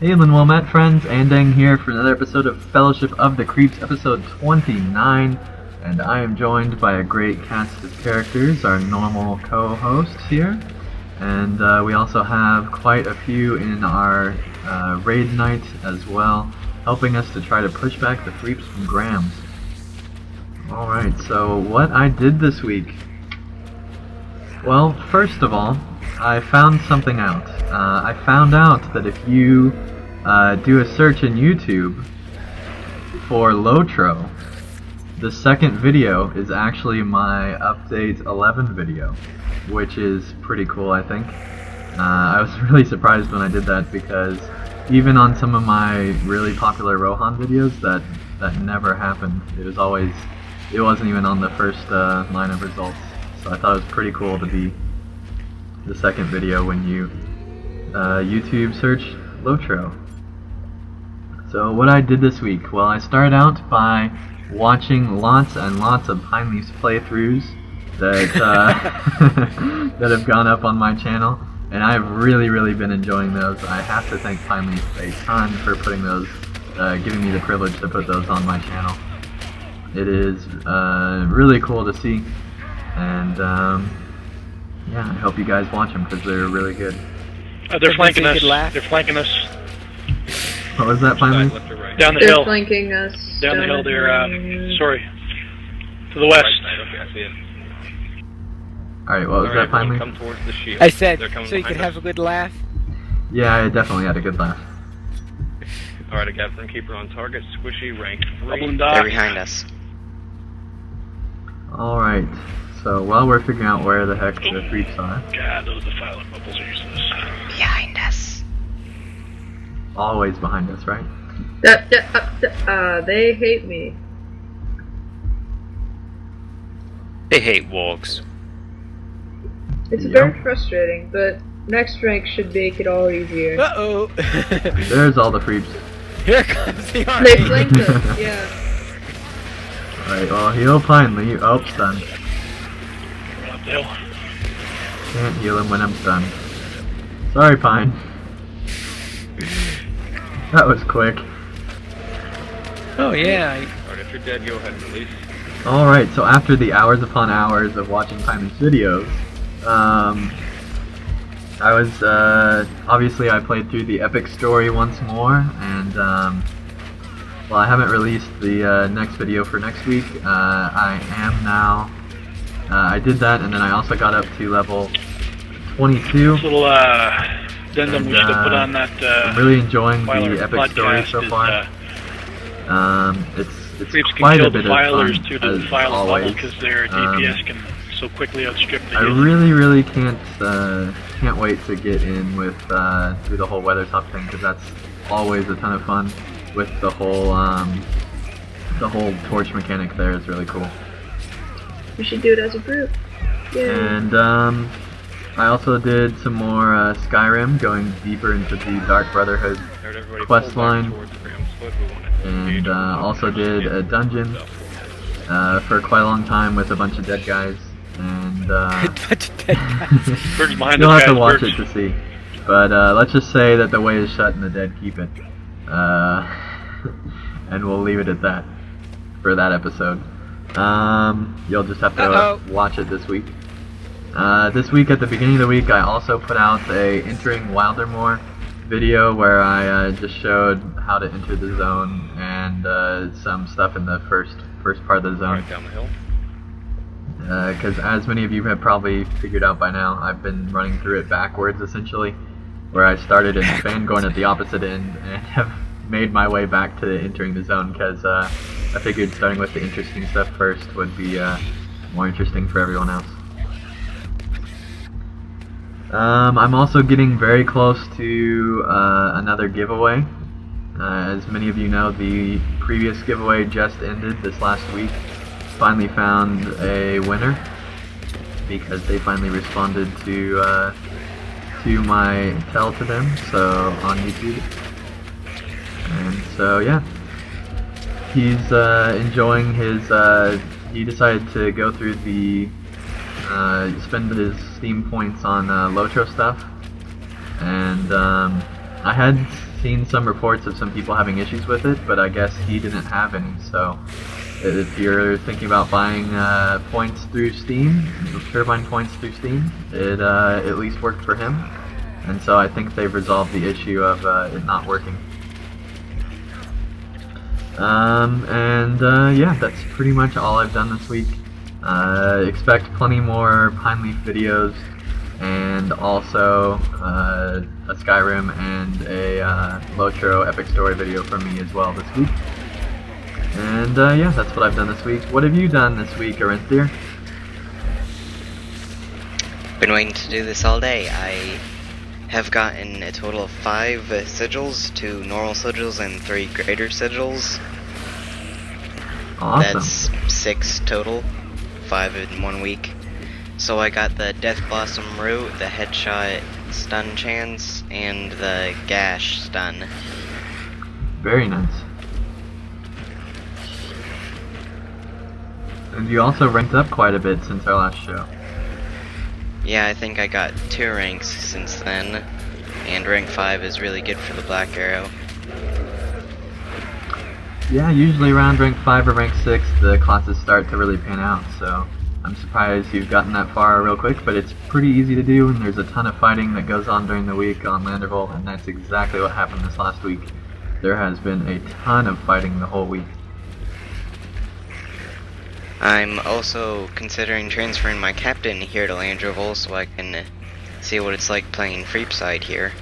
Hey Wilmette friends, Andang here for another episode of Fellowship of the Creeps, episode 29, and I am joined by a great cast of characters, our normal co-hosts here, and we also have quite a few in our raid night as well, helping us to try to push back the creeps from Grams. Alright, so what I did this week. Well, first of all, I found something out. I found out that if you do a search in YouTube for LOTRO, the second video is actually my update 11 video, which is pretty cool, I think. I was really surprised when I did that because even on some of my really popular Rohan videos, that never happened. It wasn't even on the first line of results. So I thought it was pretty cool to be the second video when you YouTube search LOTRO. So what I did this week, well, I started out by watching lots and lots of Pine Leaf's playthroughs that that have gone up on my channel, and I've really been enjoying those. I have to thank Pine Leaf a ton for putting those, giving me the privilege to put those on my channel. It is really cool to see, and yeah, I hope you guys watch them because they're really good. They're flanking us. They're flanking us. What was that, finally? Down the They're hill. flanking us. Down the hill. They're sorry, to the west. Okay, I see it. Alright, what was that, finally? Come towards the shield. I said, They're so you could have a good laugh. Yeah, I definitely had a good laugh. Alright, I got Grim Keeper on target. Squishy, rank 3. Rubble and They're dock. behind us. Alright, so while we're figuring out where the heck the creeps are, God, those defilant bubbles are useless. Behind us. always behind us, right? They hate me. They hate wargs. It's Yep. very frustrating, but next rank should make it all easier. Uh-oh. There's all the creeps. Here comes the They army. flanked us, yeah. Alright, well, heal Pine Leaf. Oh, stunned. Run up the hill. Can't heal him when I'm stunned. Sorry, Pine. That was quick. Oh yeah. Alright, if you're dead, go ahead and release. Alright, so after the hours upon hours of watching Pine Leaf's videos, I was, obviously I played through the epic story once more, and, well, I haven't released the next video for next week. I am now, I did that, and then I also got up to level 22. This little addendum we should have put on that. I'm really enjoying filer the epic story podcast so is, far. It's creeps can quite kill a bit the filers of to fun, the file as level always. because their DPS can so quickly outstrip the I heal. really can't wait to get in with through the whole weather top thing, because that's always a ton of fun. With the whole torch mechanic there is really cool. We should do it as a group. Yeah. And I also did some more Skyrim, going deeper into the Dark Brotherhood Alright, everybody quest pull back line, towards Gram's foot. We want to engage and on the also did a dungeon for quite a long time with a bunch of dead guys. And Bird's behind you'll us, have to guys, watch birds. it to see. But let's just say that the way is shut and the dead keep it. And we'll leave it at that for that episode. You'll just have to watch it this week. This week, at the beginning of the week, I also put out a entering Wildermoor video where I just showed how to enter the zone and some stuff in the first part of the zone. Alright, down the hill. Because as many of you have probably figured out by now, I've been running through it backwards essentially, where I started in Fangorn at the opposite end and have made my way back to entering the zone, because I figured starting with the interesting stuff first would be more interesting for everyone else. I'm also getting very close to another giveaway. As many of you know, the previous giveaway just ended this last week. Finally found a winner because they finally responded to my tell to them, so on YouTube. And so yeah, he's enjoying his. He decided to go through the spend his Steam points on LOTRO stuff, and I had seen some reports of some people having issues with it, but I guess he didn't have any. So if you're thinking about buying points through Steam, turbine points through Steam, it at least worked for him. And so I think they've resolved the issue of it not working. Yeah, that's pretty much all I've done this week. Expect plenty more Pine Leaf videos, and also a Skyrim and a LOTRO Epic Story video from me as well this week. And yeah, that's what I've done this week. What have you done this week, Arinthir? Been waiting to do this all day. I have gotten a total of 5 sigils, 2 normal sigils and 3 greater sigils. Awesome. That's 6 total, 5 in 1 week. So I got the Death Blossom Root, the Headshot Stun Chance, and the Gash Stun. Very nice. And you also ranked up quite a bit since our last show. Yeah, I think I got 2 ranks since then, and rank 5 is really good for the Black Arrow. Yeah, usually around rank 5 or rank 6 the classes start to really pan out, so I'm surprised you've gotten that far real quick, but it's pretty easy to do, and there's a ton of fighting that goes on during the week on Landerville, and that's exactly what happened this last week. There has been a ton of fighting the whole week. I'm also considering transferring my captain here to Landroval so I can see what it's like playing Freepside here.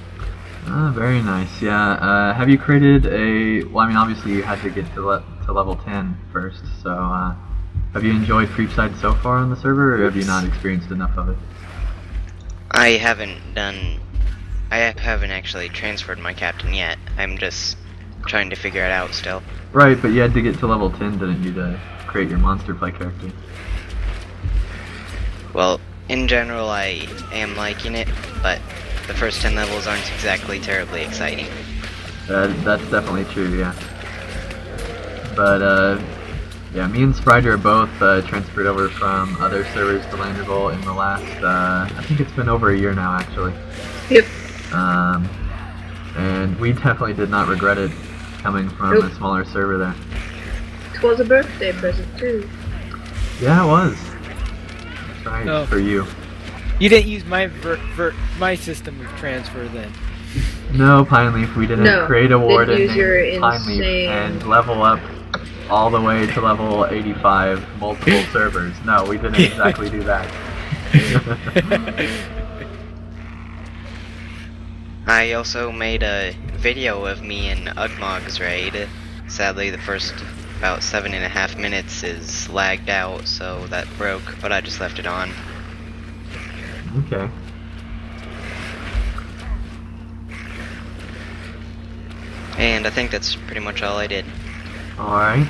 Ah, very nice. Yeah. Have you created a? Well, I mean, obviously you had to get to level 10 first. So, have you enjoyed Freepside so far on the server, or have you not experienced enough of it? I haven't actually transferred my captain yet. I'm just trying to figure it out still. Right, but you had to get to level 10, didn't you, to create your monster play character? Well, in general, I am liking it, but the first 10 levels aren't exactly terribly exciting. That's definitely true, yeah. But, yeah, me and Sprider are both transferred over from other servers to Landerville in the last, I think it's been over a year now, actually. Yep. And we definitely did not regret it coming from Nope. a smaller server there. It was a birthday present too. Yeah, it was. That's right, Oh. for you. You didn't use my my system of transfer then. No, Pine Leaf, we didn't No, create a warden use your named Pine Leaf insane- and level up all the way to level 85 multiple servers. No, we didn't exactly do that. I also made a video of me in Ugmog's raid. Sadly, the first about 7.5 minutes is lagged out, so that broke, but I just left it on. Okay. And I think that's pretty much all I did. Alright.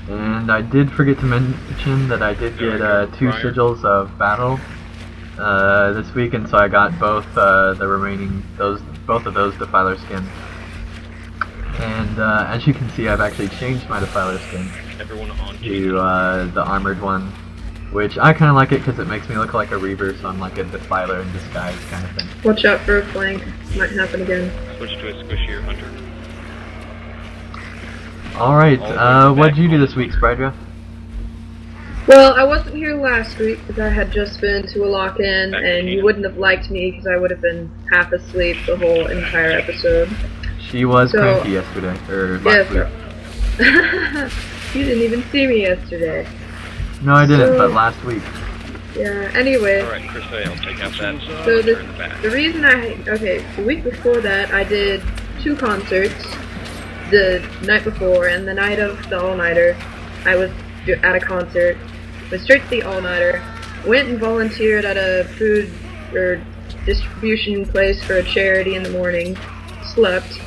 And I did forget to mention that I did get 2 sigils of battle this week, and so I got both the remaining both of those defiler skins. And as you can see, I've actually changed my defiler skin Everyone on to the armored one, which I kind of like it because it makes me look like a reaver, so I'm like a defiler in disguise kind of thing. Watch out for a flank. Might happen again. switch to a squishier hunter. Alright, All what'd you do this week, Spridra? Well, I wasn't here last week because I had just been to a lock-in, and you wouldn't have liked me because I would have been half asleep the whole entire episode. She was So- cranky yesterday, or last week. Yes. You didn't even see me yesterday. No, I didn't, So- but last week. Yeah. Anyway. Alright, Chris, I'll take out that So monster in the back. the reason the week before that I did 2 concerts. The night before and the night of the all-nighter, I was at a concert. Went straight to the all-nighter. Went and volunteered at a food or distribution place for a charity in the morning. Slept.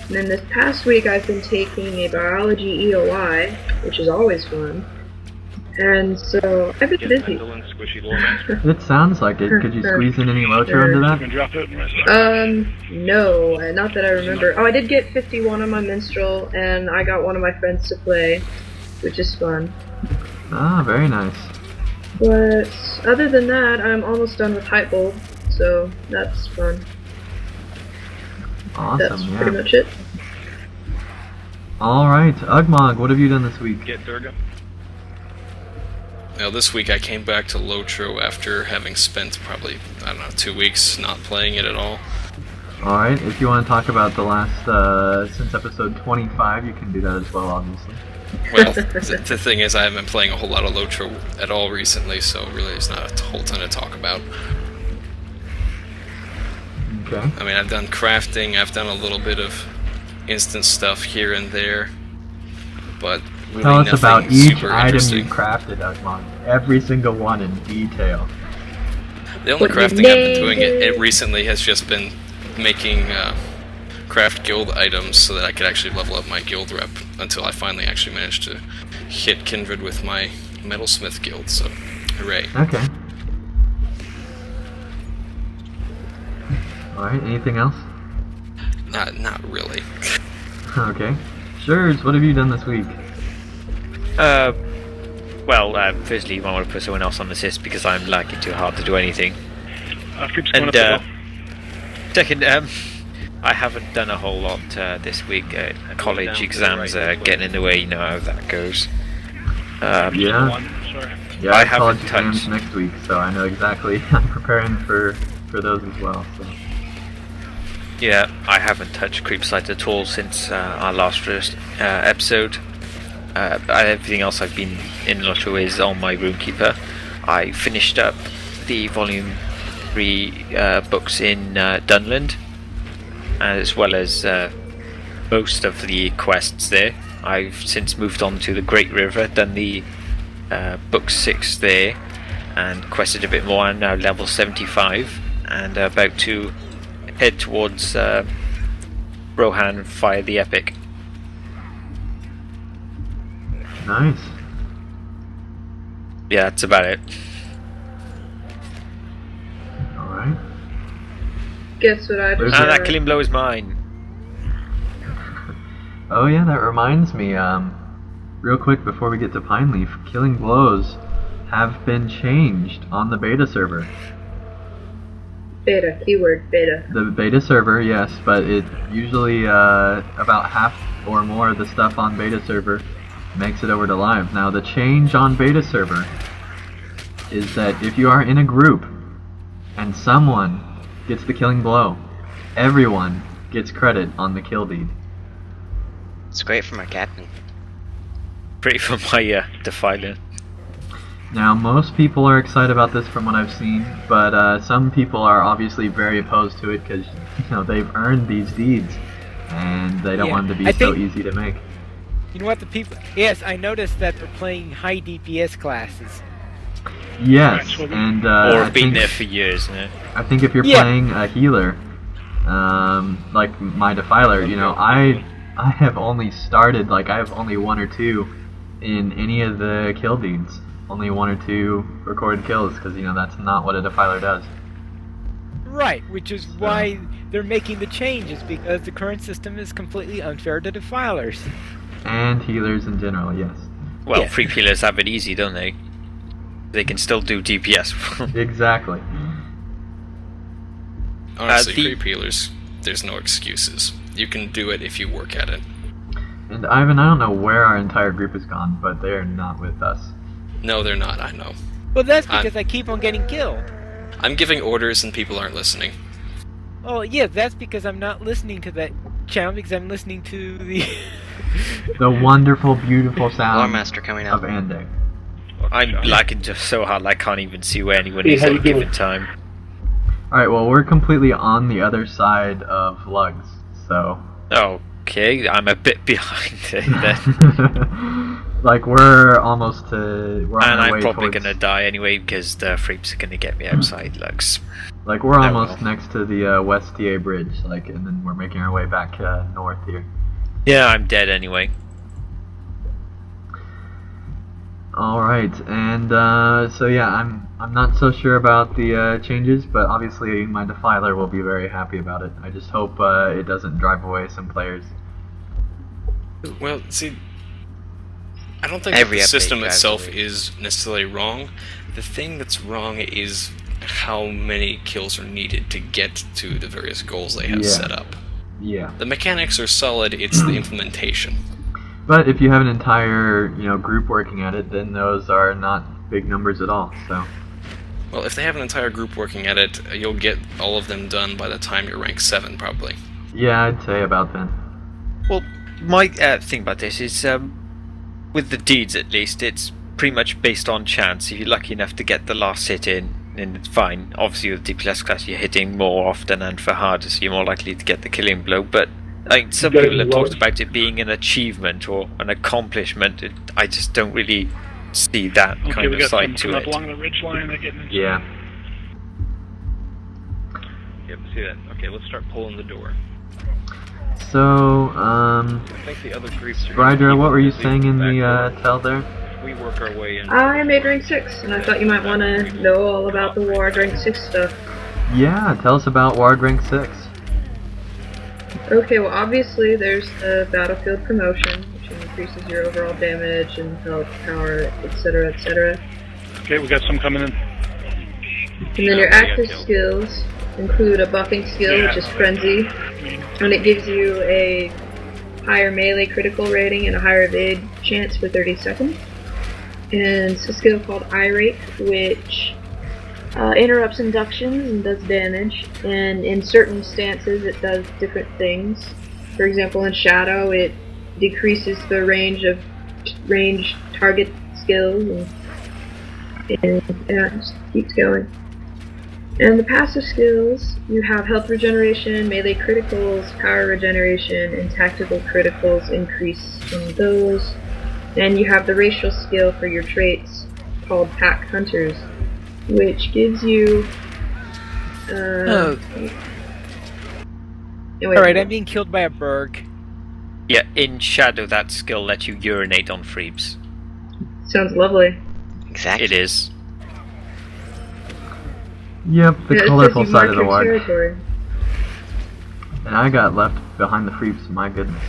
And then this past week I've been taking a biology EOI, which is always fun. And so I've been Get busy. Pendulum, squishy lore master. It sounds like it. Could you squeeze in any LOTRO Sure. into You that? can drop it in my side. No, not that I remember. Oh, I did get 51 on my minstrel, and I got one of my friends to play, which is fun. Ah, very nice. But other than that, I'm almost done with Hype Bowl, so that's fun. Awesome, That's yeah. pretty much it. Alright, Ugmog, what have you done this week? Get Durga. Now this week I came back to LOTRO after having spent probably, I don't know, 2 weeks not playing it at all. Alright, if you want to talk about the last, since episode 25, you can do that as well, obviously. Well, the thing is I haven't been playing a whole lot of LOTRO at all recently, so really there's not a whole ton to talk about. Okay. I mean, I've done crafting, I've done a little bit of instant stuff here and there, but really Tell us nothing about each super item interesting. you crafted, Ugmog. Every single one in detail. The only crafting I've been doing it recently has just been making craft guild items so that I could actually level up my guild rep until I finally actually managed to hit Kindred with my metalsmith guild, so hooray. Okay. Alright, anything else? Not really. Okay. Shurs, what have you done this week? Firstly, I want to put someone else on the assist because I'm lagging too hard to do anything. Creep's going And up the hill. second, I haven't done a whole lot this week. College exams getting in the way, you know how that goes. Yeah. One, sorry. Yeah, I I have college haven't exams touched- next week, so I know exactly. I'm preparing for those as well. So. Yeah, I haven't touched Creepside at all since our last first episode. Everything else I've been in LOTRO is on my Runekeeper. I finished up the Volume 3 books in Dunland, as well as most of the quests there. I've since moved on to the Great River, done the book 6 there, and quested a bit more. I'm now level 75, and about to head towards Rohan Fire the Epic. Nice. Yeah, that's about it. Alright. Guess what I just There's And that heard? killing blow is mine. Oh yeah, that reminds me, real quick before we get to Pineleaf, Killing Blows have been changed on the beta server. Beta, keyword beta. The beta server, yes, but it usually, about half or more of the stuff on beta server makes it over to live. Now the change on beta server is that if you are in a group and someone gets the killing blow, everyone gets credit on the kill deed. It's great for my captain. Pretty for my Defiler. Now most people are excited about this from what I've seen, but some people are obviously very opposed to it because they've earned these deeds and they don't Yeah, want them to be I so think- easy to make. You know what the people? Yes, I noticed that they're playing high DPS classes. Yes, Actually- and Or I have been think, there for years now. I think if you're Yeah. playing a healer, like my Defiler, I have only started, like I have only 1 or 2 in any of the kill deeds. Only 1 or 2 recorded kills, because that's not what a Defiler does. Right, which is why they're making the changes, because the current system is completely unfair to defilers. And healers in general, yes. Well, Yeah. free healers have it easy, don't they? They can still do DPS. Exactly. Honestly, the- creep healers, there's no excuses. You can do it if you work at it. And Ivan, I don't know where our entire group has gone, but they are not with us. No, they're not, I know. Well, that's I'm- because I keep on getting killed. I'm giving orders and people aren't listening. Oh, yeah, that's because I'm not listening to that channel, because I'm listening to the... The wonderful, beautiful sound Loremaster coming of up. Anding. I'm lagging just so hard I can't even see where anyone is at a given time. Alright, well, we're completely on the other side of Lugs, so... Okay, I'm a bit behind then. Like, we're almost to... We're on And our I'm way probably towards, gonna die anyway because the freeps are gonna get me outside Lux. Like, we're Oh, almost well. next to the West TA bridge, like, and then we're making our way back north here. Yeah, I'm dead anyway. Alright, and so yeah, I'm not so sure about the changes, but obviously my Defiler will be very happy about it. I just hope it doesn't drive away some players. Well, see, I don't think Every the update system drives itself away. is necessarily wrong. The thing that's wrong is how many kills are needed to get to the various goals they have Yeah. set up. Yeah. The mechanics are solid, it's the implementation. But if you have an entire, group working at it, then those are not big numbers at all. So. Well, if they have an entire group working at it, you'll get all of them done by the time you're rank 7, probably. Yeah, I'd say about then. Well, my thing about this is, with the deeds at least, it's pretty much based on chance. If you're lucky enough to get the last hit in, then it's fine. Obviously, with D+ class, you're hitting more often, and for harder, so you're more likely to get the killing blow. But some people have talked about it being an achievement or an accomplishment. I just don't really see that kind of side to it. Along the ridge line, they're getting into Yeah. Yep, see that. Okay, let's start pulling the door. So, I think the other groups are Ryder, what were you saying in back the tell there? If we work our way in. I made rank 6, and I thought you might want to know all about the Ward rank 6 stuff. Yeah, tell us about Ward rank 6. Okay, well obviously there's the battlefield promotion, which increases your overall damage and health, power, etc, etc. Okay, we got some coming in. And then your active skills include a buffing skill, which is Frenzy, and it gives you a higher melee critical rating and a higher evade chance for 30 seconds. And it's a skill called Irate, which interrupts inductions and does damage, and in certain stances it does different things. For example, in Shadow it decreases the range target skills, and yeah, it just keeps going. And the passive skills, you have health regeneration, melee criticals, power regeneration, and tactical criticals increase in those. And you have the racial skill for your traits called Pack Hunters, which gives you... Alright, I'm being killed by a berg. Yeah, in Shadow, that skill lets you urinate on Freebs. Sounds lovely. Exactly. It is. Yep, the Yeah, colorful it says you side of the mark your Ward. territory. And I got left behind the Freeps, my goodness.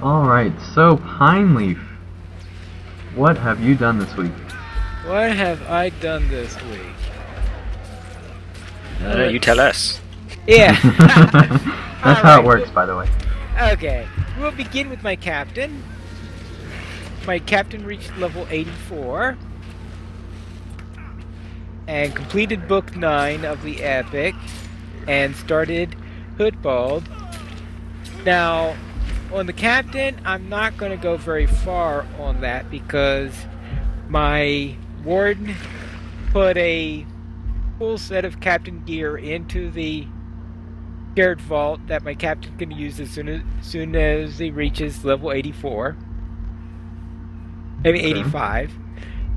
Alright, so Pineleaf, what have you done this week? What have I done this week? You tell us. Yeah. That's how it works, by the way. Okay, we'll begin with my captain. My captain reached level 84 and completed book 9 of the epic and started Hoodbald. Now, on the captain, I'm not going to go very far on that because my warden put a full set of captain gear into the shared vault that my captain can use as soon as he reaches level 84. Maybe 85.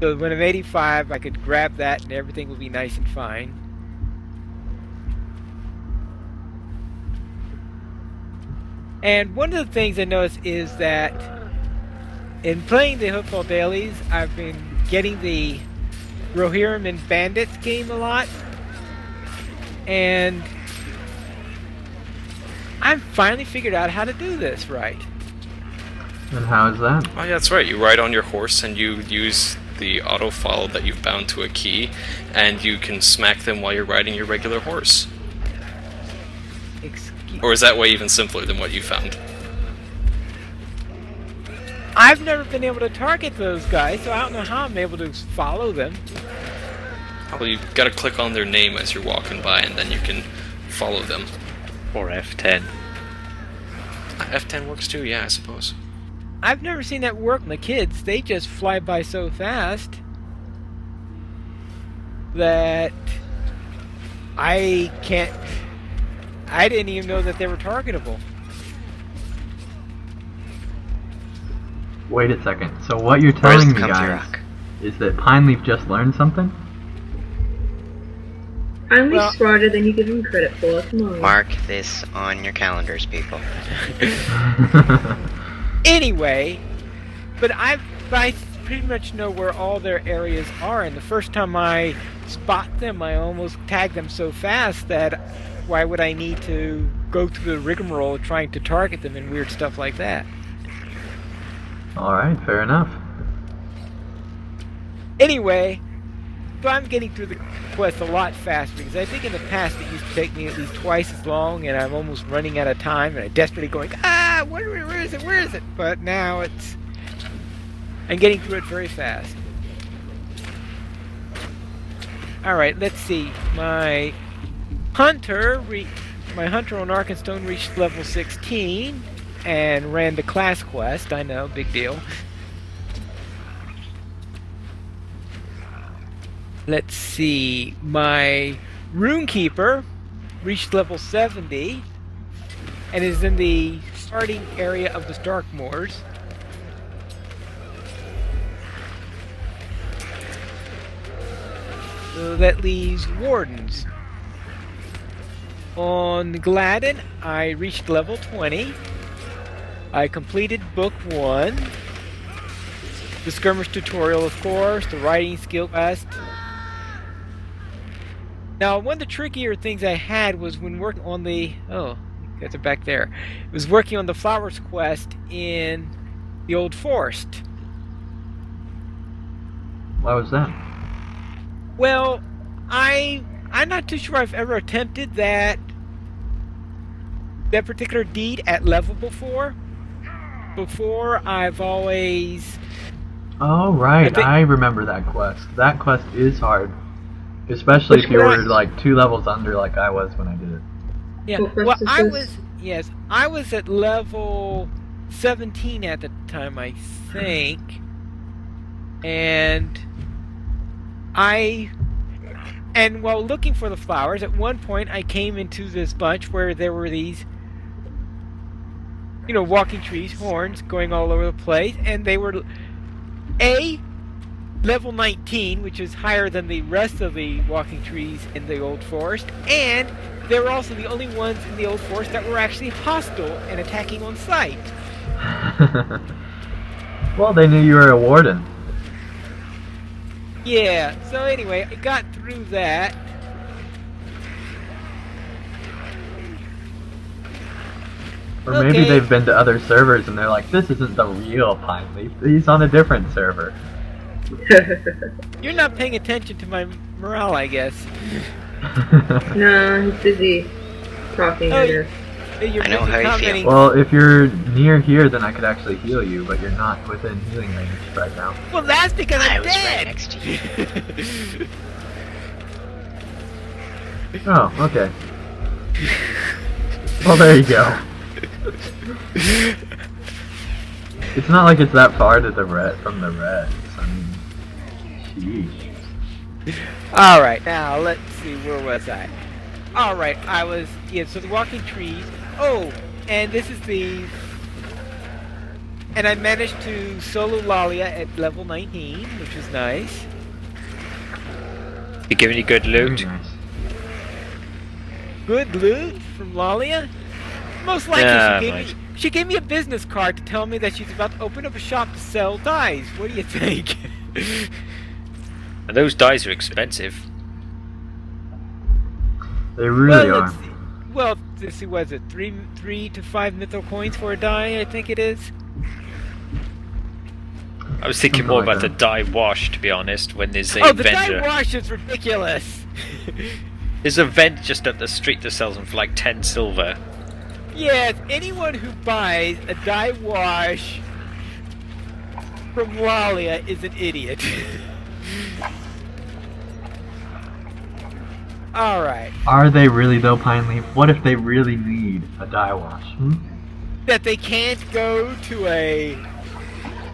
So when I'm 85, I could grab that and everything will be nice and fine. And one of the things I noticed is that in playing the Hoodball dailies, I've been getting the Rohirrim and Bandits game a lot. And I've finally figured out how to do this right. And how is that? Oh yeah, that's right. You ride on your horse and you use the auto follow that you've bound to a key, and you can smack them while you're riding your regular horse. Or is that way even simpler than what you found? I've never been able to target those guys, so I don't know how I'm able to follow them. Well, you've got to click on their name as you're walking by, and then you can follow them. Or F10. F10 works too, yeah, I suppose. I've never seen that work on the kids. They just fly by so fast that I didn't even know that they were targetable. Wait a second. So what you're telling me, Comfy guys, Rock? is that Pineleaf just learned something? I'm smarter than you give him credit for. Come on. Mark this on your calendars, people. Anyway, but I pretty much know where all their areas are, and the first time I spot them, I almost tag them so fast that why would I need to go through the rigmarole of trying to target them and weird stuff like that? Alright, fair enough. Anyway, So I'm getting through the quest a lot faster, because I think in the past it used to take me at least twice as long, and I'm almost running out of time, and I'm desperately going, where is it, where is it? But now I'm getting through it very fast. Alright, let's see. My hunter on Arkenstone reached level 16 and ran the class quest. I know, big deal. Let's see. My Runekeeper reached level 70 and is in the starting area of the Starkmoors. So that leaves Wardens. On Gladden, I reached level 20. I completed Book 1. The Skirmish tutorial, of course, the Riding skill quest. Now, one of the trickier things I had was when working on the... Oh, you guys are back there. It was working on the Flowers quest in the Old Forest. Why was that? Well, I'm not too sure I've ever attempted that particular deed at level before. Before, I've always... Oh, right. I remember that quest. That quest is hard. Especially if you were like 2 levels under like I was when I did it. Yeah, well, I was at level 17 at the time, I think. And while looking for the flowers, at one point I came into this bunch where there were these, walking trees, horns going all over the place, and they were level 19, which is higher than the rest of the walking trees in the Old Forest, and they were also the only ones in the Old Forest that were actually hostile and attacking on sight. Well, they knew you were a warden. Yeah, so anyway, I got through that. Or maybe they've been to other servers and they're like, this isn't the real Pine Leaf, he's on a different server. You're not paying attention to my morale, I guess. No, he's busy talking. You're I know how you feel. Well, if you're near here, then I could actually heal you, but you're not within healing range right now. Well, that's because I'm was dead! right next to you. Oh, okay. Well, there you go. It's not like it's that far to from the Reds. I mean, sheesh. Alright, now let's see, where was I? Alright, so the walking trees. Oh, and this is and I managed to solo Lalia at level 19, which was nice. You giving you good loot? Very nice. Good loot from Lalia? Most likely she gave me a business card to tell me that she's about to open up a shop to sell dyes. What do you think? And those dyes are expensive. They really are. Let's see, what is it? 3 to 5 mythical coins for a dye, I think it is. I was thinking Something more like about that. the dye wash, to be honest, when there's a The vendor. dye wash is ridiculous! There's a vendor just up the street that sells them for like 10 silver. Yes, anyone who buys a dye wash from Lalia is an idiot. Alright. Are they really though, Pine Leaf? What if they really need a dye wash? That they can't go to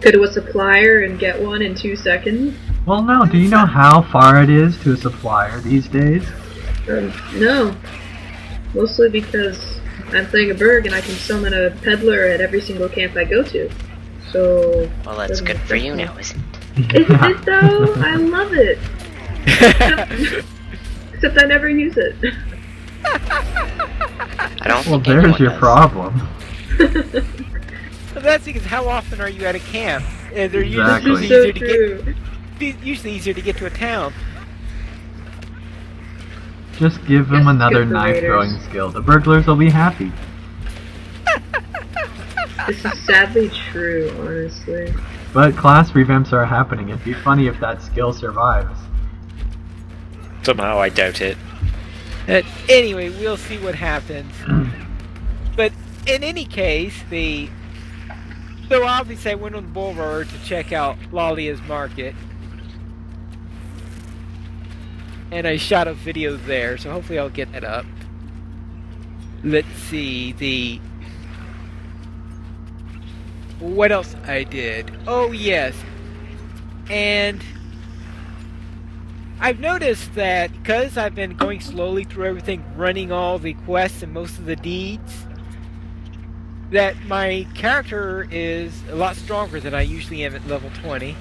Go to a supplier and get one in 2 seconds? Well, no. Do you know how far it is to a supplier these days? No. Mostly because I'm playing a Berg and I can summon a peddler at every single camp I go to. So... Well, that's good for you now, isn't Isn't it though? I love it. Except I never use it. I don't Well, think there's anyone your does. problem. Well, that's because how often are you at a camp? They're Exactly. usually So true. usually easier to get to a town. Just give them Just another give the knife raiders. throwing skill. The burglars will be happy. This is sadly true, honestly. But class revamps are happening. It'd be funny if that skill survives. Somehow I doubt it. Anyway, we'll see what happens. But in any case, so obviously I went on the boulevard to check out Lalia's market. And I shot a video there, so hopefully I'll get that up. Let's see, what else I did? Oh, yes. And I've noticed that because I've been going slowly through everything, running all the quests and most of the deeds, that my character is a lot stronger than I usually am at level 20.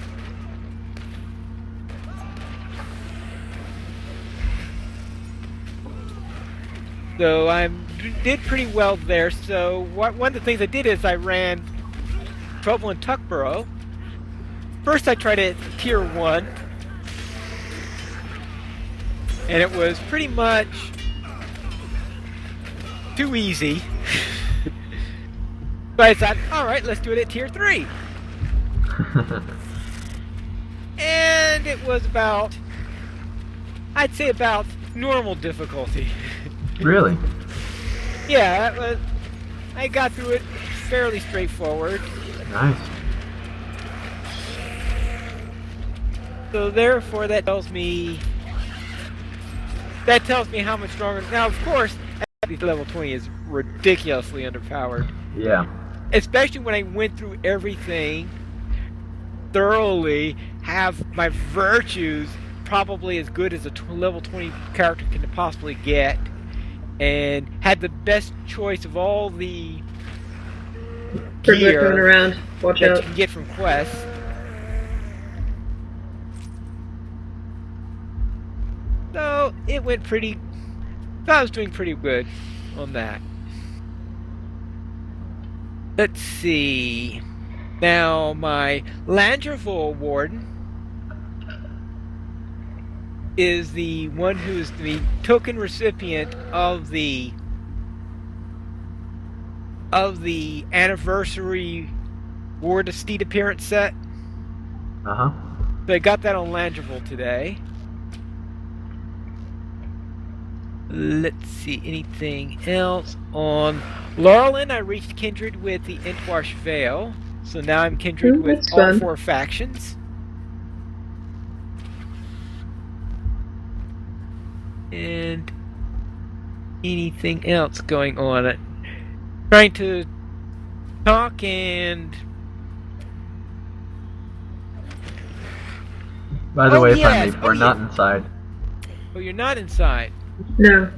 So I did pretty well there. So one of the things I did is I ran Trouble in Tuckborough. First I tried it at tier 1. And it was pretty much too easy. So I thought, alright, let's do it at tier 3. And it was I'd say about normal difficulty. Really? Yeah, I got through it fairly straightforward. Nice. So therefore that tells me how much stronger. Now of course, level 20 is ridiculously underpowered. Yeah. Especially when I went through everything thoroughly, have my virtues probably as good as a level 20 character can possibly get, and had the best choice of all the Gear coming around. Watch that out. you can get from quests. So it went pretty. I was doing pretty good on that. Let's see. Now my Landraville Warden is the one who's the token recipient of the anniversary Ward of Steed appearance set. Uh-huh. So I got that on Landraville today. Let's see, anything else? On Laurelin, I reached kindred with the Entwash Vale. So now I'm kindred with all fun. 4 factions. And anything else going on? Trying to talk and... By the Oh, way, yes. Friendly, we're Oh, not yeah. inside. Oh, you're not inside. No.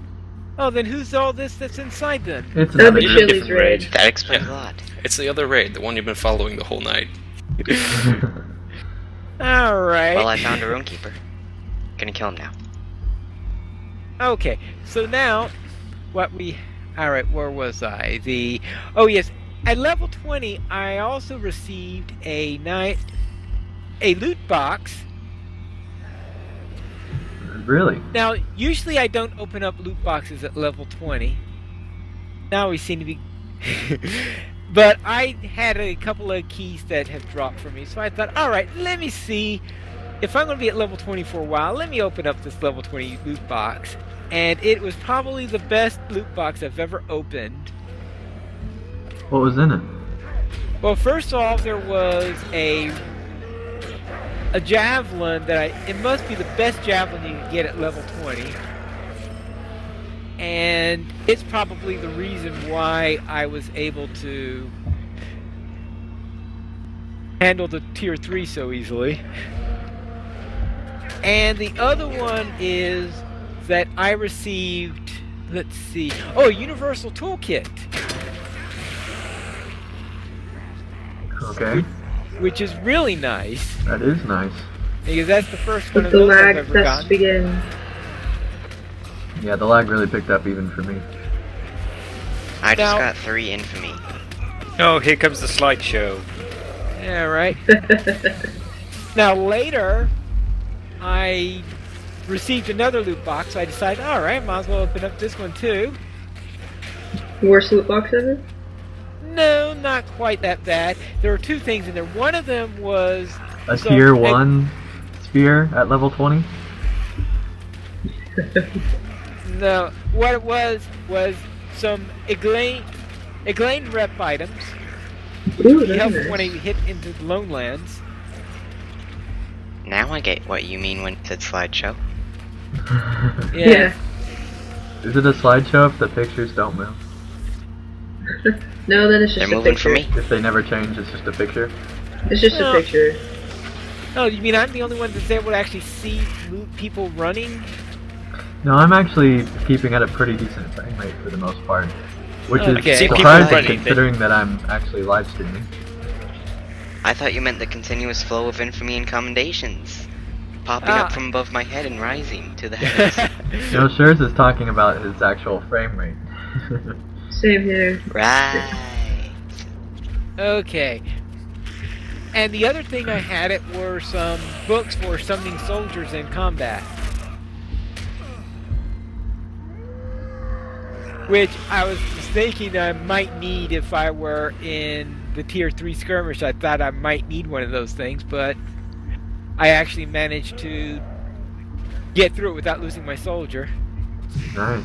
Oh, then who's all this that's inside then? It's That'll another be group. Chili's raid. That explains a lot. It's the other raid, the one you've been following the whole night. Alright. Well, I found a Runekeeper. Gonna kill him now. Okay, so now, alright, where was I? Oh yes, at level 20, I also received a loot box. Really? Now, usually I don't open up loot boxes at level 20. Now we seem to be... But I had a couple of keys that have dropped for me, so I thought, alright, let me see. If I'm going to be at level 20 for a while, let me open up this level 20 loot box. And it was probably the best loot box I've ever opened. What was in it? Well, first off, there was a javelin it must be the best javelin you can get at level 20. And it's probably the reason why I was able to handle the tier 3 so easily. And the other one is that I received, let's see, a universal toolkit. Okay. Which is really nice. That is nice. Because that's the first one With of the those I've lag ever that's gotten. begin. Yeah, the lag really picked up even for me. I just Now- got 3 infamy. Oh, here comes the slideshow. Yeah, right. Now later, I received another loot box, so I decided, alright, might as well open up this one too. Worst loot box ever? No, not quite that bad. There were 2 things in there. One of them was... A So, tier 1 spear at level 20? No, what it was some Eglain rep items. Ooh, You that's help nice. when you hit into the Lone Lands. Now I get what you mean when it said slideshow. Yeah. Is it a slideshow if the pictures don't move? No, then it's They're just a moving picture. for me. If they never change, it's just a picture? It's just No. a picture. Oh, you mean I'm the only one that's able to actually see people running? No, I'm actually keeping at a pretty decent frame rate for the most part. Which Okay. is I can see people surprising running, considering that I'm actually live streaming. I thought you meant the continuous flow of infamy and commendations. Popping up from above my head and rising to the heavens. No, Shurs is talking about his actual frame rate. Same here. Right. Okay. And the other thing I had it were some books for summoning soldiers in combat. Which I was thinking I might need if I were in the tier 3 skirmish. I thought I might need one of those things, but I actually managed to get through it without losing my soldier. Nice.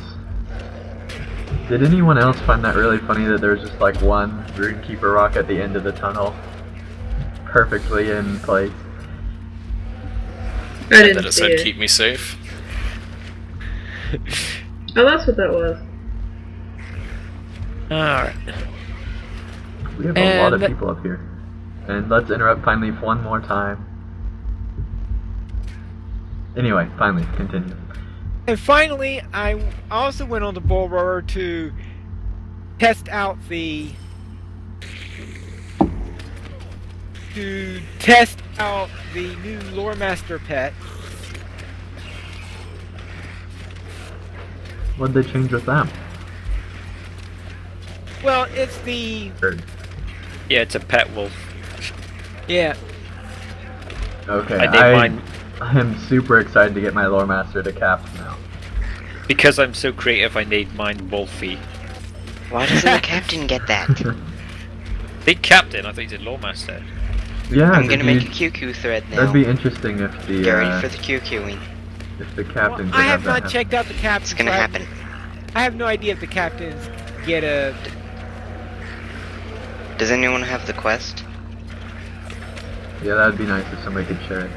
Did anyone else find that really funny that there's just like one Runekeeper rock at the end of the tunnel? Perfectly in place. I didn't That it see said it. keep me safe. Oh, that's what that was. Alright. We have a lot of And- people up here. And let's interrupt finally one more time. Anyway, finally, continue. And finally, I also went on the Bull Roarer to test out the new Lore Master pet. What'd they change with them? Well, it's the Heard. Yeah, it's a pet wolf. yeah. Okay, I named mine I am super excited to get my Lore Master to Caps now. because I'm so creative. I named mine Wolfie. Why doesn't the captain get that? The captain, I think, is Lawmaster. Yeah, I'm gonna if make a you- QQ thread now. That'd be interesting if the Get ready for the QQing. if the captain Well, could I have that not happen. checked out the captains. It's gonna so happen. I have no idea if the captains get a. Does anyone have the quest? Yeah, that'd be nice if somebody could share it.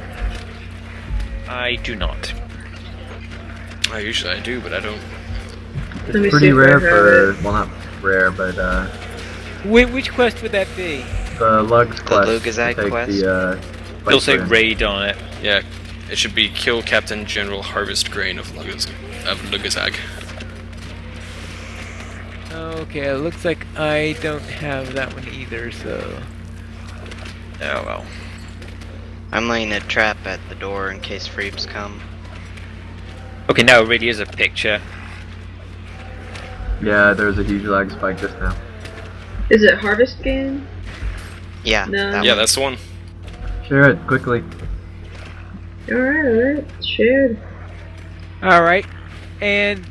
I do not. Usually I do, but I don't. Let me It's see pretty if I rare have for, it. well, not rare, but Which quest would that be? the Lugs The quest. Lugazag to take quest? The, It'll say Viper in. raid on it. Yeah, it should be kill Captain General Harvest Grain of Lugazag. Okay, it looks like I don't have that one either, so. Oh well. I'm laying a trap at the door in case Freebs come. Okay, now it really is a picture. Yeah, there was a huge lag spike just now. Is it Harvest Game? Yeah, No. that Yeah, one. that's the one. Share it quickly. Alright. Shared. Alright, and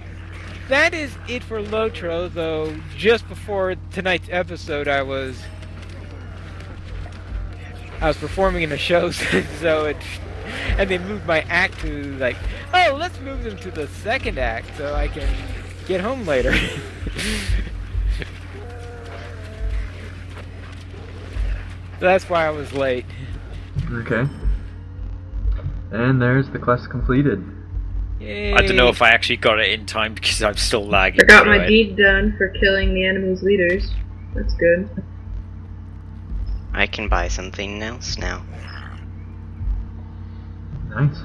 that is it for LOTRO, though just before tonight's episode I was performing in a show, so it, and they moved my act to like, oh, let's move them to the second act so I can get home later. So that's why I was late. Okay. And there's the quest completed. Yay. I don't know if I actually got it in time because I'm still lagging. I got through my it. deed done for killing the enemy's leaders. That's good. I can buy something else now. Nice.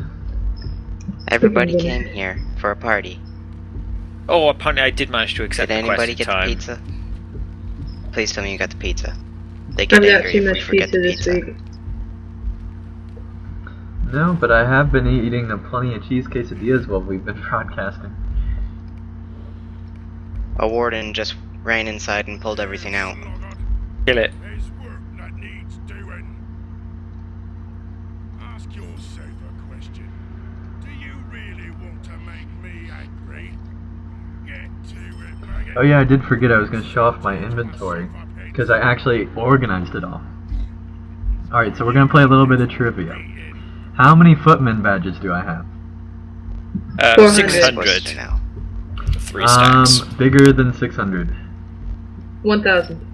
Everybody came here for a party. Oh, apparently I did manage to accept Did the quest anybody in get time. the pizza? Please tell me you got the pizza. They get I've got angry too if we much forget pizza the this pizza. week. No, but I have been eating a plenty of cheese quesadillas while we've been broadcasting. A warden just ran inside and pulled everything out. Kill it. There's work that needs doing. Ask yourself a question. Do you really want to make me angry? Get to it, maggot. Oh yeah, I did forget I was going to show off my inventory, because I actually organized it all. Alright, so we're going to play a little bit of trivia. How many footman badges do I have? 400. 600. Now. 3 stacks. Bigger than 600. 1,000.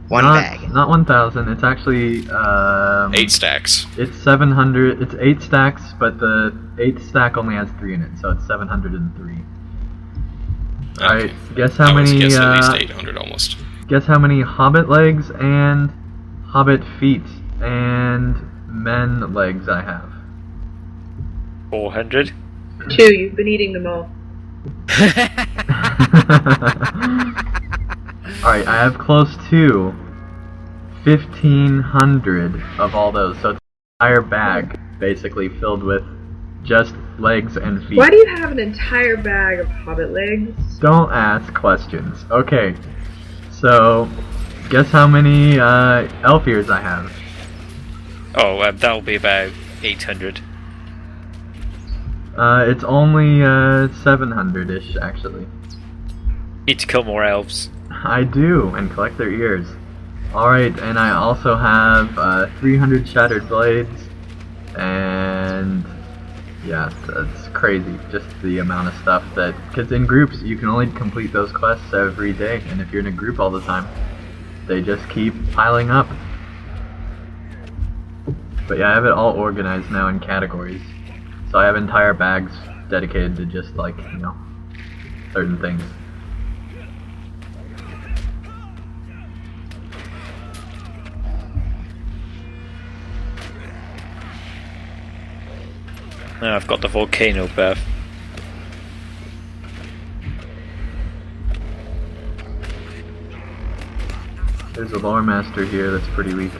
One not, bag. Not 1,000. It's actually 8 stacks. It's 700. It's 8 stacks, but the 8th stack only has 3 in it, so it's 703. Okay. All right. Guess how I was many? guessing at least 800 almost. Guess how many hobbit legs and hobbit feet and men legs I have. 400. 2. You've been eating them all. Alright, I have close to 1,500 of all those, so it's an entire bag basically filled with just legs and feet. Why do you have an entire bag of hobbit legs? Don't ask questions. Okay, so guess how many elf ears I have? Oh, that'll be about 800. It's only 700-ish actually. Need to kill more elves. I do, and collect their ears. Alright, and I also have 300 shattered blades, and yeah, that's crazy, just the amount of stuff that, because in groups you can only complete those quests every day, and if you're in a group all the time, they just keep piling up. But yeah, I have it all organized now in categories, so I have entire bags dedicated to just like, you know, certain things. Now I've got the volcano buff. There's a lore master here that's pretty weak.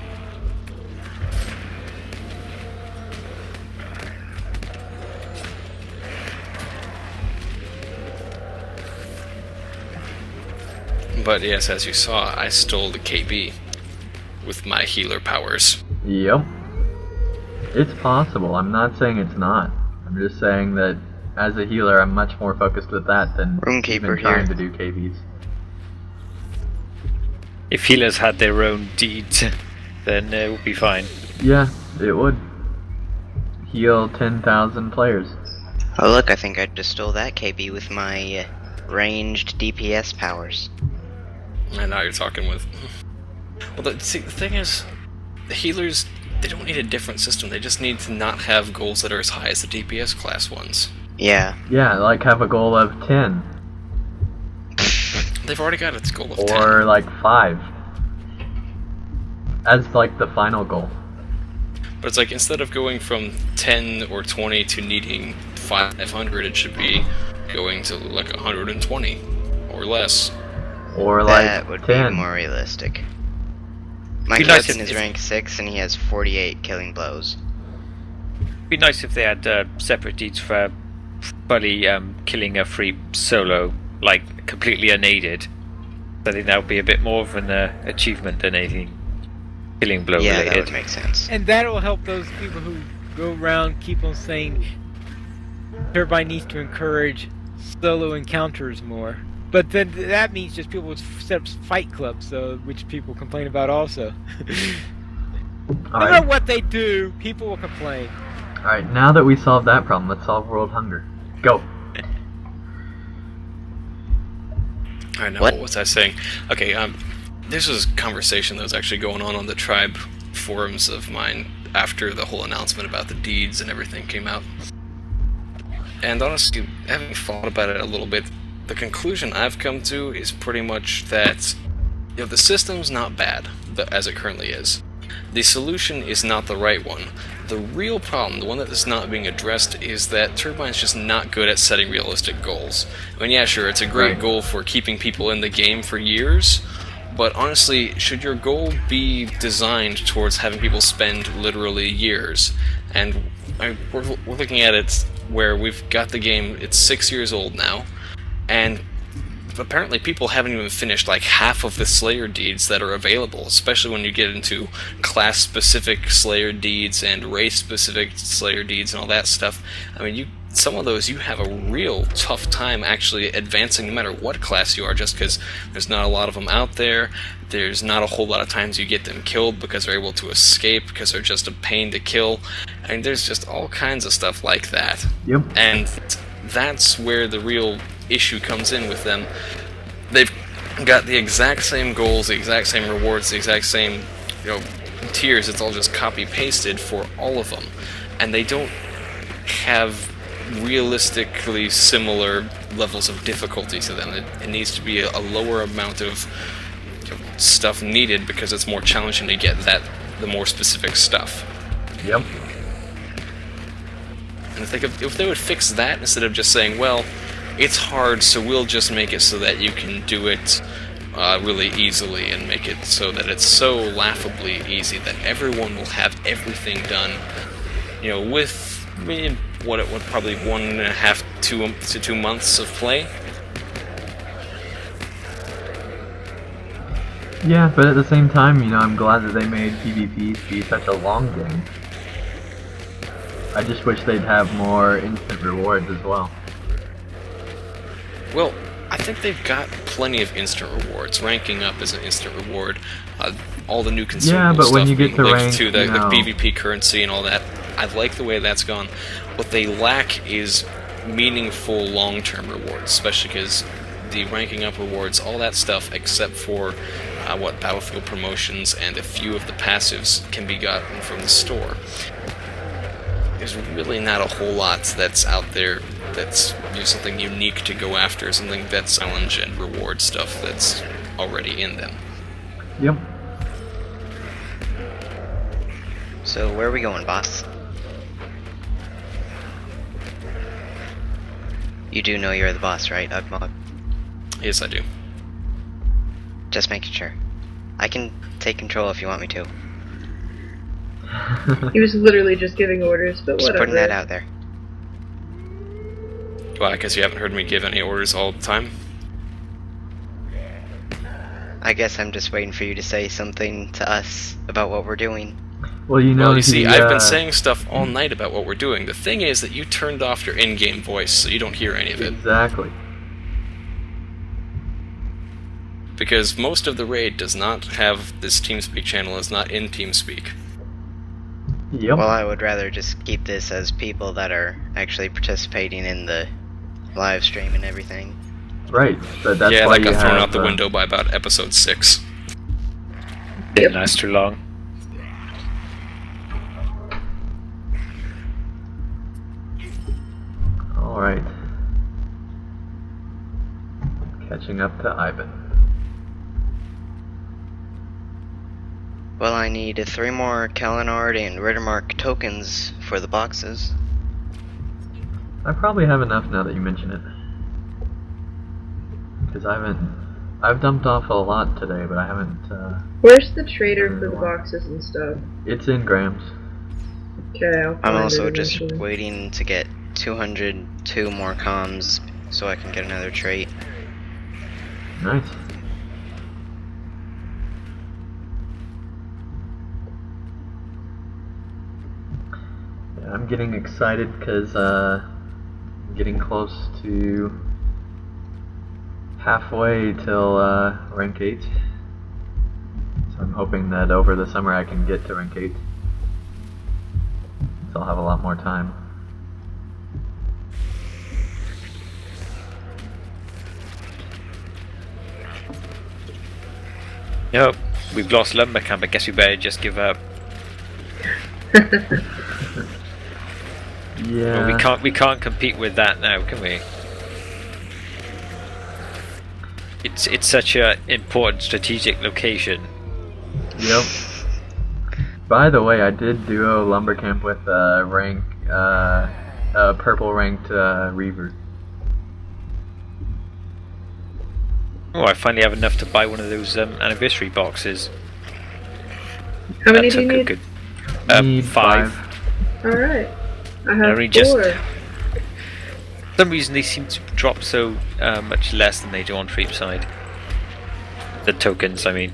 But yes, as you saw, I stole the KB with my healer powers. Yep. It's possible. I'm not saying it's not. I'm just saying that as a healer, I'm much more focused with that than Runekeeper even trying here. to do KVs. If healers had their own deeds, then it would be fine. Yeah, it would. Heal 10,000 players. Oh look, I think I just stole that KB with my ranged DPS powers. And now you're talking with... Well, see, the thing is, the healers, they don't need a different system. They just need to not have goals that are as high as the DPS class ones. Yeah. Yeah, like have a goal of 10. They've already got its goal of 10. Or like 5. As like the final goal. But it's like, instead of going from 10 or 20 to needing 500, it should be going to like 120 or less. Or That like would 10. be more realistic. My Be nice captain if- is rank 6 and he has 48 killing blows. It'd be nice if they had separate deeds for Bully killing a free solo, like completely unaided. I think that would be a bit more of an achievement than anything killing blow Yeah, that related. would make sense. And that'll help those people who go around keep on saying Turbine needs to encourage solo encounters more. But then that means just people would set up fight clubs, which people complain about also. No Alright. matter what they do, people will complain. Alright, now that we solved that problem, let's solve world hunger. Go. Alright, now What? what was I saying? Okay, this was a conversation that was actually going on the tribe forums of mine after the whole announcement about the deeds and everything came out. And honestly, having thought about it a little bit, the conclusion I've come to is pretty much that, you know, the system's not bad, as it currently is. The solution is not the right one. The real problem, the one that is not being addressed, is that Turbine's just not good at setting realistic goals. I mean, yeah, sure, it's a great Right. goal for keeping people in the game for years, but honestly, should your goal be designed towards having people spend literally years? And we're looking at it where we've got the game, it's 6 years old now, and apparently people haven't even finished like half of the Slayer deeds that are available, especially when you get into class-specific Slayer deeds and race-specific Slayer deeds and all that stuff. I mean, some of those you have a real tough time actually advancing no matter what class you are, just because there's not a lot of them out there. There's not a whole lot of times you get them killed because they're able to escape, because they're just a pain to kill. I mean, there's just all kinds of stuff like that. Yep. And that's where the real issue comes in with them. They've got the exact same goals, the exact same rewards, the exact same, tiers. It's all just copy-pasted for all of them. And they don't have realistically similar levels of difficulty to them. It needs to be a lower amount of stuff needed because it's more challenging to get the more specific stuff. Yep. And if they would fix that instead of just saying, well, it's hard, so we'll just make it so that you can do it really easily, and make it so that it's so laughably easy that everyone will have everything done, with what probably 1.5 to 2 months of play. Yeah, but at the same time, I'm glad that they made PvP be such a long game. I just wish they'd have more instant rewards as well. Well, I think they've got plenty of instant rewards. Ranking up is an instant reward. All the new consumable yeah, but stuff when you get to linked rank, to the PvP currency and all that, I like the way that's gone. What they lack is meaningful long-term rewards, especially because the ranking up rewards, all that stuff, except for Battlefield promotions and a few of the passives, can be gotten from the store. There's really not a whole lot that's out there that's something unique to go after, something that's challenge and reward stuff that's already in them. Yep. So where are we going, boss? You do know you're the boss, right, Ugmog? Yes, I do. Just making sure. I can take control if you want me to. He was literally just giving orders, but Just whatever. putting that out there. Well, I guess you haven't heard me give any orders all the time. I guess I'm just waiting for you to say something to us about what we're doing. Well, Well, you see, I've been saying stuff all night about what we're doing. The thing is that you turned off your in-game voice, so you don't hear any of it. Exactly. Because most of the raid does not have this TeamSpeak channel, is not in TeamSpeak. Yep. Well, I would rather just keep this as people that are actually participating in the live stream and everything. Right, but that's Yeah, why that got you thrown have, out the window by about episode 6. Didn't last too long. Alright. Catching up to Ivan. Well, I need 3 more Kalinard and Rittermark tokens for the boxes. I probably have enough now that you mention it. Because I've dumped off a lot today, but I haven't, Where's the trader for the boxes and stuff? it's in grams. Okay, I'll I'm find also it just eventually. waiting to get 202 more comms so I can get another trait. Nice. Yeah, I'm getting excited because, I'm getting close to halfway till, rank 8. So I'm hoping that over the summer I can get to rank 8. So I'll have a lot more time. Yep, we've lost lumber camp. I guess we better just give up. Yeah. Well, we can't compete with that now, can we? It's such a important strategic location. Yep. By the way, I did duo lumber camp with rank purple ranked Reaver. Oh, I finally have enough to buy one of those anniversary boxes. How many That do you took a need? good Need 5. Alright. I have Only just- 4. For some reason they seem to drop so much less than they do on Treepside. The tokens, I mean.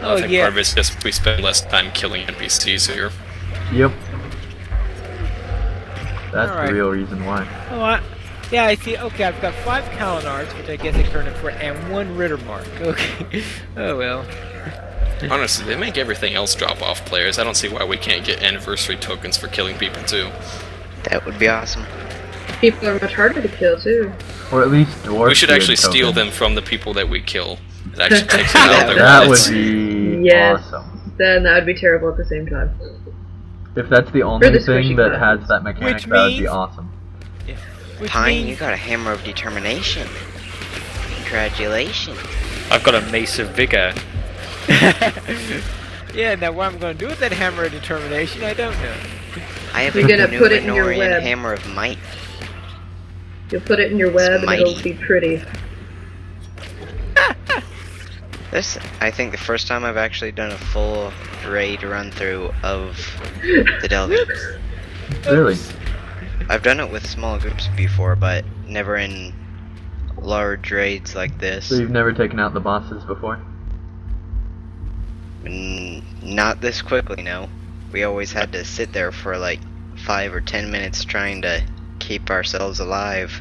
Oh I think yeah. part of it's just we spend less time killing NPCs here. Yep. That's Alright. the real reason why. Oh, yeah, I see. Okay, I've got 5 Kalinards, which I guess I turned in for, and 1 Rittermark. Okay. Oh well. Honestly, they make everything else drop off players. I don't see why we can't get anniversary tokens for killing people too. That would be awesome. people are much harder to kill too. Or at least dwarf. We should actually token. steal them from the people that we kill. It actually takes them out of their That would wallets. be Yes. awesome. Then that would be terrible at the same time. If that's the only the thing squishy that classes. has that mechanic, Which that would be means- awesome. Which Pine, you means got a hammer of determination. Congratulations. I've got a mace of vigor. yeah, now what I'm going to do with that hammer of determination, I don't know. I have You're a gonna put it in your Numenorian web. hammer of might. You'll put it in your web and mighty. it'll be pretty. This, I think, the first time I've actually done a full raid run through of the Delvians. Really? I've done it with small groups before, but never in large raids like this. So you've never taken out the bosses before? Not this quickly, no. We always had to sit there for like 5 or 10 minutes trying to keep ourselves alive.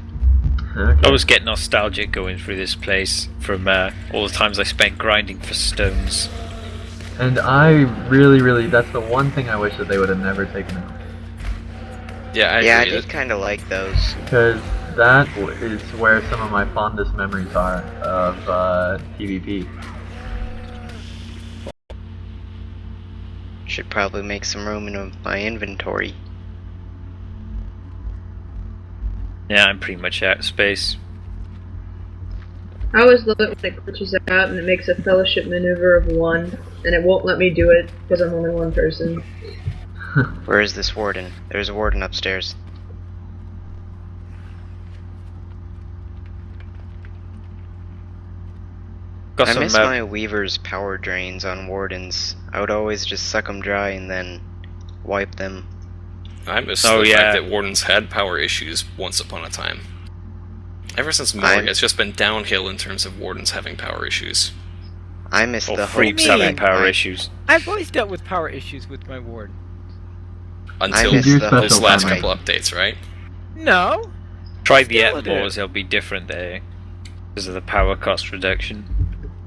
Okay. I was getting nostalgic going through this place from all the times I spent grinding for stones. And I really, that's the one thing I wish that they would have never taken out. Yeah, I Yeah, I agree. did kind of like those. Because that is where some of my fondest memories are of PvP. Should probably make some room in my inventory. Yeah, I'm pretty much out of space. I always love it when it glitches out and it makes a fellowship maneuver of 1, and it won't let me do it because I'm only one person. Where is this warden? There's a warden upstairs. Got I some miss my weaver's power drains on wardens. I would always just suck them dry and then wipe them. I miss Oh, the yeah. fact that wardens had power issues once upon a time. Ever since Morg, it's just been downhill in terms of wardens having power issues. I miss or the hope freaks What do you having mean? power issues. I've always dealt with power issues with my ward. Until miss Your the special this last power. couple updates, right? No. Try the Still do. Etmors, they'll be different there. Because of the power cost reduction.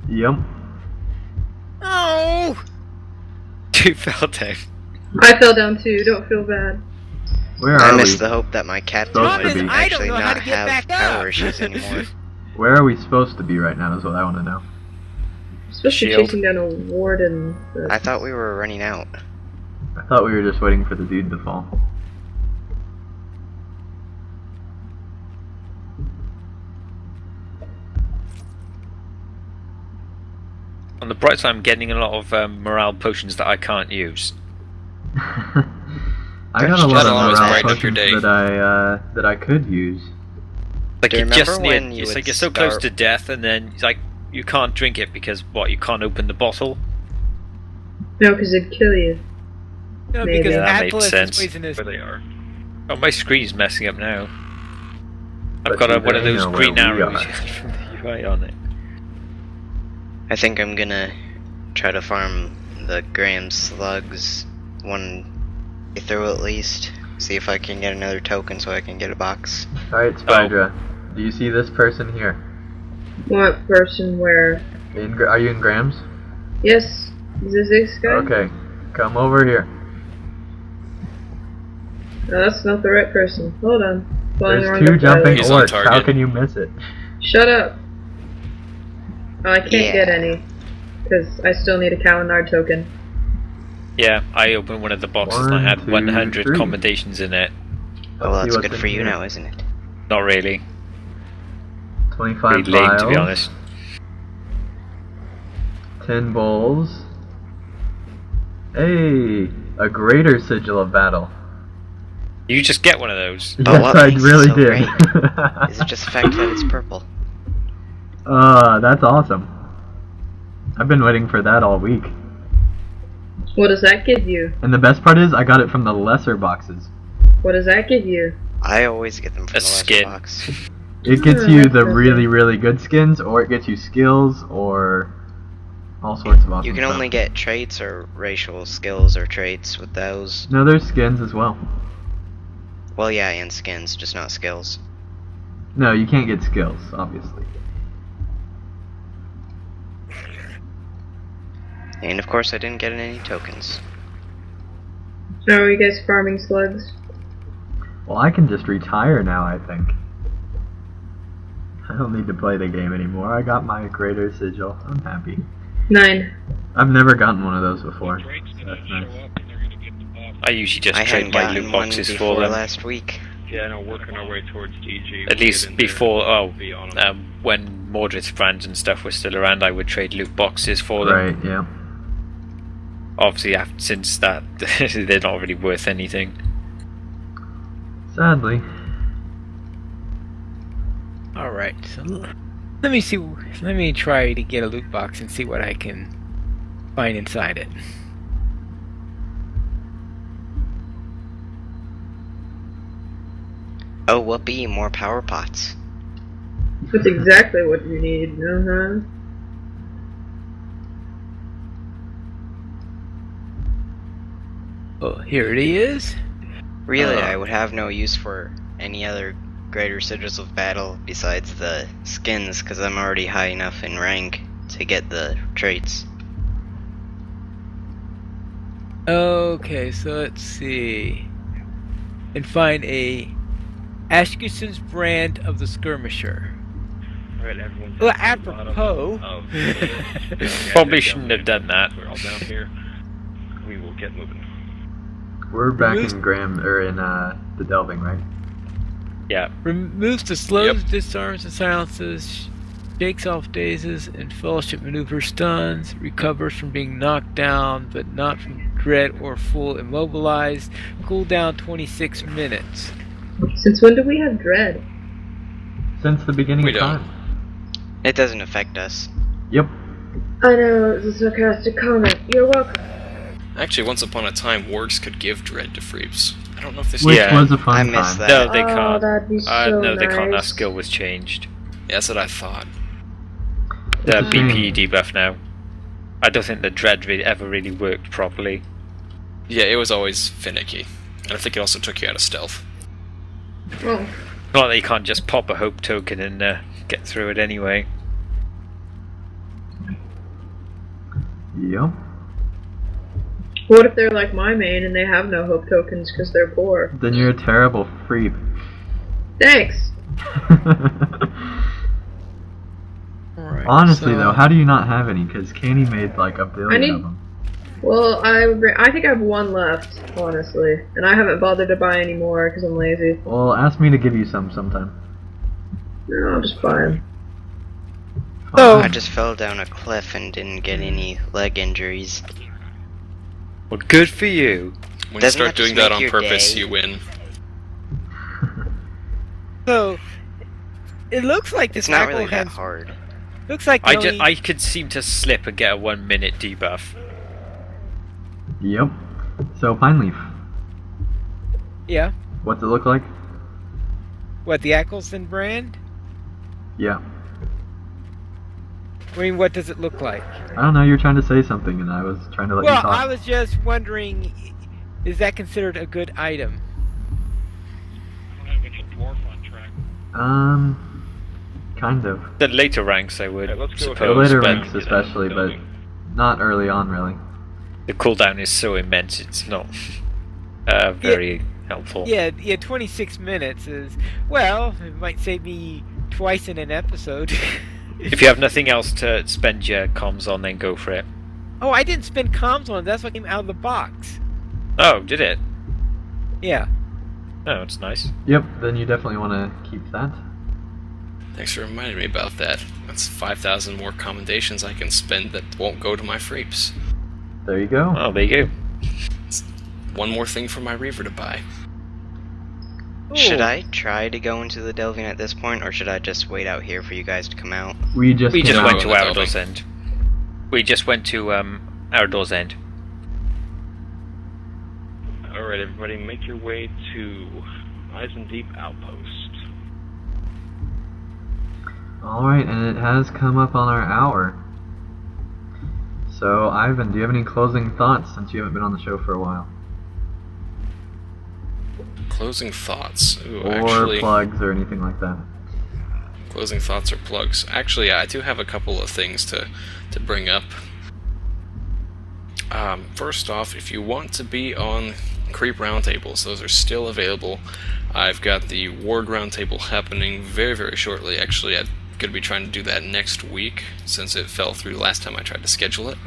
Yep. Oh. You fell down. I fell down too, don't feel bad. Where I are miss we? the hope that my captain Supposed would to be. I don't actually know how not to get have back power up. issues anymore. Where are we supposed to be right now is what I want to know. Especially Shield. chasing down a warden. I thought we were running out. I thought we were just waiting for the dude to fall. On the bright side, I'm getting a lot of morale potions that I can't use. I got a lot That'll of always morale brighten up your potions day. that I could use. Like Do you you're just remember near, when you it's would like you're so close start- to death, and then like you can't drink it because what? You can't open the bottle. No, because it'd kill you. No, Maybe. because Yeah, that Atlas makes sense. is poisonous. Where they are. Oh, my screen's messing up now. But I've got one of they those know green where we arrows are. from the UI on it. I think I'm gonna try to farm the Graham slugs one through at least. See if I can get another token so I can get a box. Alright, Spydra. Do you see this person here? What person where? Are you in Graham's? Yes. Is this guy? Okay. Come over here. No, that's not the right person. Hold on. Flying There's around two up jumping there. He's on orcs. How target. can you miss it? Shut up. Oh, I can't Yeah. get any. Because I still need a calendar token. Yeah, I opened one of the boxes and I had 1, 2, 100 3. commendations in it. Well, Let's see that's what's good in for you here. now, isn't it? Not really. 25 Pretty lame, to be vials, honest. 10 bowls. Hey, a greater sigil of battle. You just get one of those. Oh, Yes, what I makes it really so did. great? Is it just the fact that it's purple? That's awesome. I've been waiting for that all week. What does that give you? And the best part is, I got it from the lesser boxes. What does that give you? I always get them from A the last skin. box. It gets you the really, really good skins, or it gets you skills, or all sorts of awesome You can stuff. only get traits or racial skills or traits with those. No, there's skins as well. Well, yeah, and skins, just not skills. No, you can't get skills, obviously. And of course, I didn't get any tokens. So are you guys farming slugs? Well, I can just retire now, I think. I don't need to play the game anymore. I got my greater sigil. I'm happy. 9. I've never gotten one of those before. So Drake's that's gonna nice. show up and they're gonna get the buff. I usually just I trade hadn't my gotten loot one boxes before for them. last week. Yeah, no, working our way towards DG. At We'll least get in before, there and be on 'em. when Mordred's friends and stuff were still around, I would trade loot boxes for them. Right, yeah. Obviously, since that, they're not really worth anything. Sadly. Alright, so let me see. Let me try to get a loot box and see what I can find inside it. Oh, whoopee, more power pots. That's exactly what you need. Oh, here it is. Really, I would have no use for any other greater sigils of battle besides the skins, because I'm already high enough in rank to get the traits. Okay, so let's see. And find a Ashkerson's brand of the skirmisher. Alright, everyone's Well, at the bottom apropos. of the village. Probably shouldn't have done that. We're all down here. We will get moving. We're back Remove- in the delving, right? Yeah. Removes the slows, Yep. disarms, and silences, shakes off dazes and fellowship maneuver stuns, recovers from being knocked down but not from dread or full immobilized, cooldown 26 minutes. Since when do we have dread? Since the beginning We of don't. time. It doesn't affect us. Yep. I know, it's a sarcastic comment. You're welcome. Actually, once upon a time, wargs could give dread to freeps. I don't know if this. Which Yeah. was a fun I time. missed that. No, they Oh, can't. that'd be so No, they can't. That nice. skill was changed. Yeah, that's what I thought. The It's a shame. BP debuff now. I don't think the dread ever really worked properly. Yeah, it was always finicky. And I think it also took you out of stealth. Oh, Not that you can't just pop a hope token and get through it anyway. Yep. what if they're like my main and they have no hope tokens because they're poor? Then you're a terrible freak. Thanks. Alright, Honestly, so- though, how do you not have any? Because Candy made like a billion I need- of them. Well, I think I have one left, honestly, and I haven't bothered to buy any more because I'm lazy. Well, ask me to give you some sometime. No, I'll just buy them. Oh. I just fell down a cliff and didn't get any leg injuries. Well, good for you. When you Doesn't start that doing just that make on your purpose, day? you win. So it looks like It's this not apple really that has. hard. Looks like the only- I could seem to slip and get a 1 minute debuff. Yep. So, Pine Leaf. Yeah. What's it look like? What, the Eccleston brand? Yeah. I mean, what does it look like? I don't know, you're trying to say something and I was trying to let you Well, talk. I was just wondering, is that considered a good item? I don't have any dwarf on track. Kind of. The later ranks I would Okay, let's go with The suppose, later but ranks especially, but not early on really. the cooldown is so immense it's not very helpful. Yeah, 26 minutes is, well, it might save me twice in an episode. If you have nothing else to spend your comms on, then go for it. Oh, I didn't spend comms on it, that's what came out of the box. Oh, did it? Yeah. Oh, it's nice. Yep, then you definitely want to keep that. Thanks for reminding me about that. That's 5,000 more commendations I can spend that won't go to my freeps. There you go. Oh, there you go. One more thing for my Reaver to buy. Should Ooh. I try to go into the delving at this point, or should I just wait out here for you guys to come out? We just We came just out. went to on the Arador's End. We just went to Arador's End. Alright, everybody, make your way to Eisendeep Outpost. Alright, and it has come up on our hour. So, Ivan, do you have any closing thoughts since you haven't been on the show for a while? Closing thoughts. Ooh, Or actually, plugs or anything like that? closing thoughts or plugs. Actually, I do have a couple of things to bring up. First off, if you want to be on Creep Roundtables, those are still available. I've got the Ward Roundtable happening very, very shortly. Actually, I'm going to be trying to do that next week, since it fell through last time I tried to schedule it.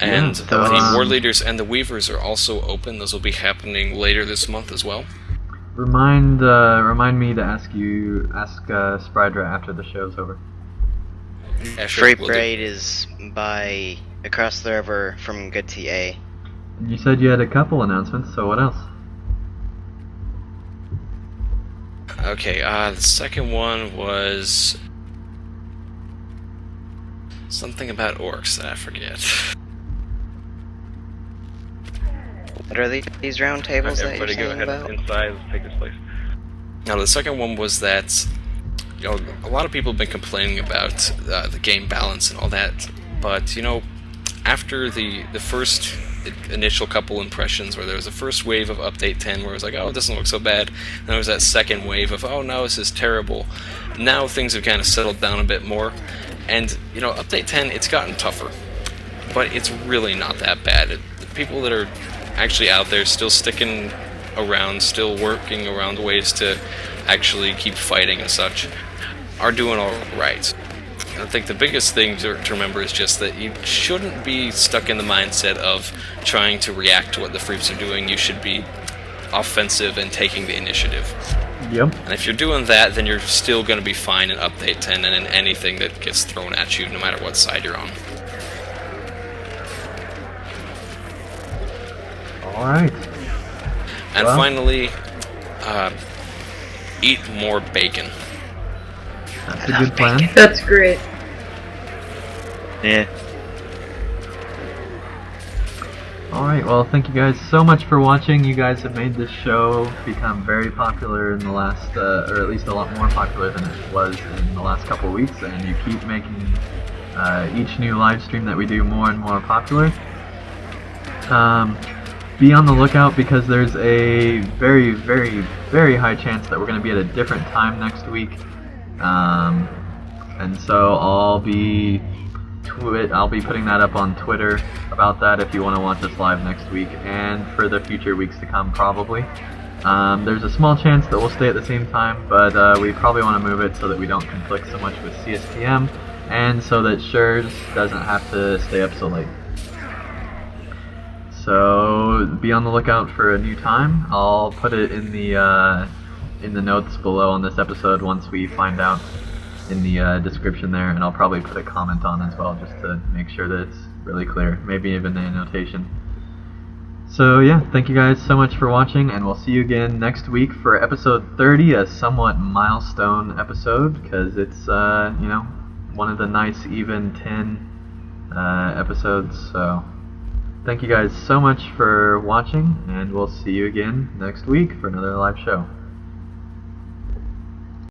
And so, the War Leaders and the Weavers are also open. Those will be happening later this month as well. Remind me to ask Sprydra after the show's over. Free Yeah, sure, will do. Parade is by across the river from Good TA. You said you had a couple announcements, so what else? Okay, the second one was something about orcs that I forget. What are these round tables that you're Everybody go saying ahead about? inside. Let's take this place. Now, the second one was that, you know, a lot of people have been complaining about the game balance and all that, but, you know, after the first initial couple impressions, where there was the first wave of Update 10 where it was like, oh, it doesn't look so bad, and there was that second wave of, oh no, this is terrible. Now things have kind of settled down a bit more, and, you know, Update 10, it's gotten tougher, but it's really not that bad. The people that are actually out there still sticking around, still working around ways to actually keep fighting and such, are doing all right. I think the biggest thing to remember is just that you shouldn't be stuck in the mindset of trying to react to what the Freeps are doing. You should be offensive and taking the initiative. Yep. And if you're doing that, then you're still going to be fine in Update 10 and in anything that gets thrown at you, no matter what side you're on. Alright. And Well. finally, eat more bacon. That's a good plan. That's great. Yeah. Alright, well, thank you guys so much for watching. You guys have made this show become very popular in the last, or at least a lot more popular than it was in the last couple of weeks, and you keep making each new live stream that we do more and more popular. Be on the lookout, because there's a very, very, very high chance that we're going to be at a different time next week. And so I'll be putting that up on Twitter about that if you want to watch us live next week and for the future weeks to come, probably. There's a small chance that we'll stay at the same time, but we probably want to move it so that we don't conflict so much with CSPM, and so that Shurs doesn't have to stay up so late. So be on the lookout for a new time. I'll put it in the notes below on this episode once we find out, in the description there, and I'll probably put a comment on as well, just to make sure that it's really clear, maybe even a notation. So yeah, thank you guys so much for watching, and we'll see you again next week for episode 30, a somewhat milestone episode, because it's you know, one of the nice even 10 episodes. So thank you guys so much for watching, and we'll see you again next week for another live show.